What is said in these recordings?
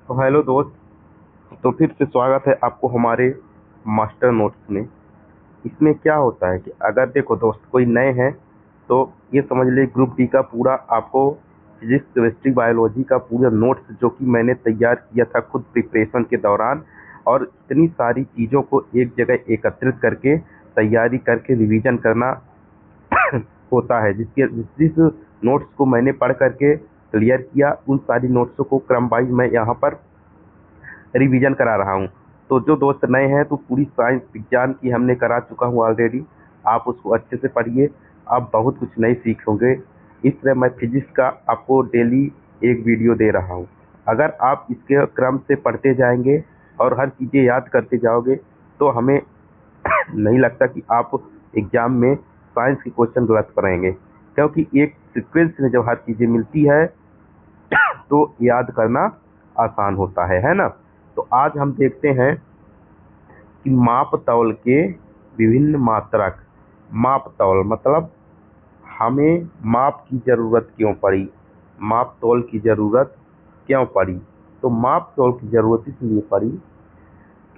तो हेलो दोस्त। तो फिर से स्वागत है आपको हमारे मास्टर नोट्स में। इसमें क्या होता है कि अगर देखो दोस्त कोई नए हैं तो ये समझ ले ग्रुप डी का पूरा आपको फिजिक्स केमिस्ट्री बायोलॉजी का पूरा नोट्स जो कि मैंने तैयार किया था खुद प्रिपरेशन के दौरान, और इतनी सारी चीज़ों को एक जगह एकत्रित करके तैयारी करके रिवीजन करना होता है, जिसके जिस नोट्स को मैंने पढ़ करके क्लियर किया उन सारी नोट्सों को क्रम वाइज मैं यहाँ पर रिवीजन करा रहा हूँ। तो जो दोस्त नए हैं तो पूरी साइंस विज्ञान की हमने करा चुका हूँ ऑलरेडी। आप उसको अच्छे से पढ़िए, आप बहुत कुछ नई सीखोगे। इस तरह मैं फिजिक्स का आपको डेली एक वीडियो दे रहा हूँ। अगर आप इसके क्रम से पढ़ते जाएंगे और हर चीज़ें याद करते जाओगे तो हमें नहीं लगता कि आप एग्जाम में साइंस के क्वेश्चन गलत पढ़ेंगे, क्योंकि एक सीक्वेंस में जब हर चीज़ें मिलती है तो याद करना आसान होता है ना। तो आज हम देखते हैं कि माप तौल के विभिन्न मात्रक। माप तौल मतलब हमें माप की ज़रूरत क्यों पड़ी, माप तौल की ज़रूरत क्यों पड़ी। तो माप तौल की ज़रूरत इसलिए पड़ी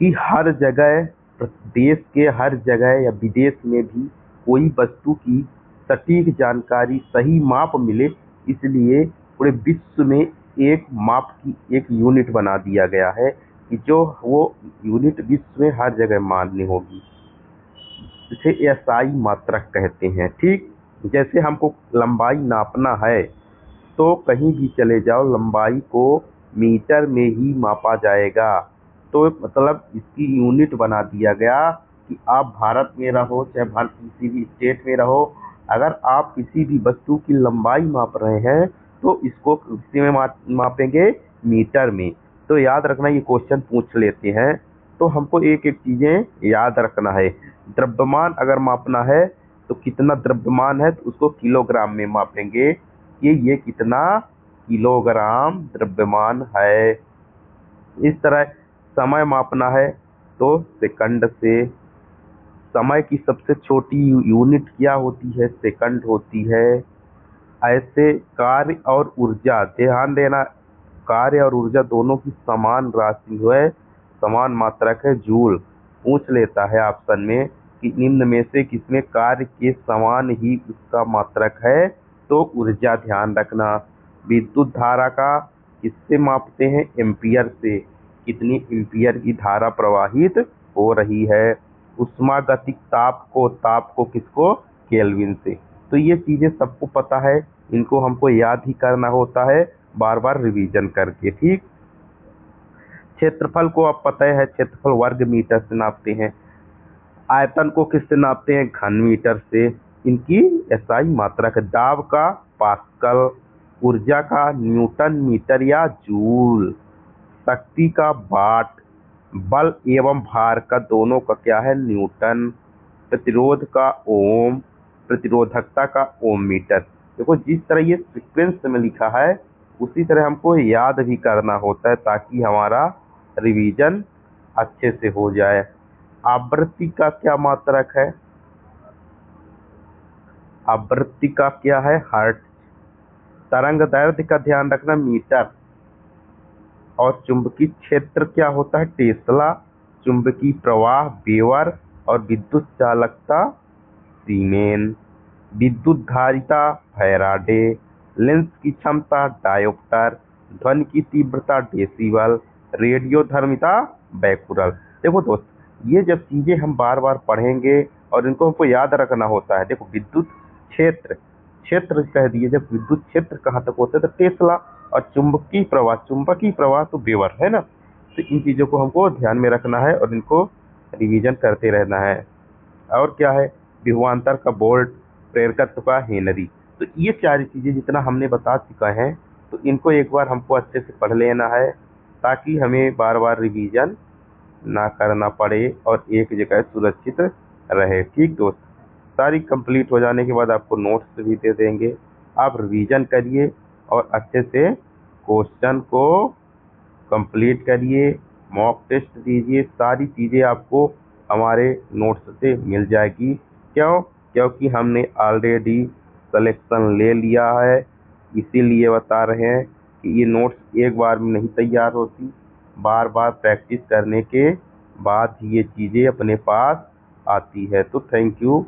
कि हर जगह, देश के हर जगह या विदेश में भी कोई वस्तु की सटीक जानकारी सही माप मिले, इसलिए पूरे विश्व में एक माप की एक यूनिट बना दिया गया है कि जो वो यूनिट विश्व में हर जगह मान्य होगी। इसे एसआई मात्रक कहते हैं। ठीक, जैसे हमको लंबाई नापना है तो कहीं भी चले जाओ लंबाई को मीटर में ही मापा जाएगा। तो मतलब इसकी यूनिट बना दिया गया कि आप भारत में रहो चाहे भारत किसी भी स्टेट में रहो, अगर आप किसी भी वस्तु की लंबाई माप रहे हैं तो इसको किसी में मापेंगे, मीटर में। तो याद रखना, ये क्वेश्चन पूछ लेते हैं तो हमको एक एक चीजें याद रखना है। द्रव्यमान अगर मापना है तो कितना द्रव्यमान है तो उसको किलोग्राम में मापेंगे कि ये कितना किलोग्राम द्रव्यमान है। इस तरह समय मापना है तो सेकंड से। समय की सबसे छोटी यूनिट क्या होती है, सेकंड होती है। ऐसे कार्य और ऊर्जा, ध्यान देना, कार्य और ऊर्जा दोनों की समान राशि है, समान मात्रक है, जूल। पूछ लेता है ऑप्शन में कि निम्न में से किसमें कार्य के समान ही उसका मात्रक है, तो ऊर्जा ध्यान रखना। विद्युत धारा का किससे मापते हैं, एम्पियर से, कितनी एम्पियर की धारा प्रवाहित हो रही है। उष्मागतिक ताप को किसको, केल्विन से। तो ये चीजें सबको पता है, इनको हमको याद ही करना होता है बार बार रिवीजन करके। ठीक, क्षेत्रफल को आप पता है, क्षेत्रफल वर्ग मीटर से नापते हैं। आयतन को किससे नापते हैं, घन मीटर से। इनकी एसआई मात्रक है। दाब का पास्कल, ऊर्जा का न्यूटन मीटर या जूल, शक्ति का वाट, बल एवं भार का दोनों का क्या है, न्यूटन, प्रतिरोध का ओम, प्रतिरोधकता का ओम मीटर। देखो जिस तरह ये सीक्वेंस में लिखा है उसी तरह हमको याद भी करना होता है ताकि हमारा रिवीजन अच्छे से हो जाए। आवृत्ति का क्या मात्रक है, आवृत्ति का क्या है, हर्ट्ज। तरंग दैर्ध्य का ध्यान रखना, मीटर। और चुंबकीय क्षेत्र क्या होता है, टेस्ला। चुंबकीय प्रवाह वेबर और विद्युत चालकता सीमेन। विद्युत धारिता फैराडे। लेंस की क्षमता डायोप्टर। ध्वनि की तीव्रता डेसिबल। रेडियोधर्मिता बैकुरल। देखो दोस्त, ये जब चीजें हम बार बार पढ़ेंगे और इनको हमको याद रखना होता है। देखो विद्युत क्षेत्र, क्षेत्र कह दिए, जब विद्युत क्षेत्र कहाँ तक होता है तो टेस्ला। और चुंबकीय प्रवाह तो वेबर है ना। तो इन चीजों को हमको ध्यान में रखना है और इनको रिवीजन करते रहना है। और क्या है, विभवांतर का वोल्ट, प्रेरकत्व का हेनरी। तो ये सारी चीजें जितना हमने बता चुका है तो इनको एक बार हमको अच्छे से पढ़ लेना है ताकि हमें बार बार रिवीजन ना करना पड़े और एक जगह सुरक्षित रहे। ठीक दोस्त, सारी कंप्लीट हो जाने के बाद आपको नोट्स भी दे देंगे, आप रिवीजन करिए और अच्छे से क्वेश्चन को कंप्लीट करिए, मॉक टेस्ट दीजिए। सारी चीज़ें आपको हमारे नोट्स से मिल जाएगी। क्यों, क्योंकि हमने ऑलरेडी कलेक्शन ले लिया है, इसीलिए बता रहे हैं कि ये नोट्स एक बार में नहीं तैयार होती, बार बार प्रैक्टिस करने के बाद ही ये चीज़ें अपने पास आती है। तो थैंक यू।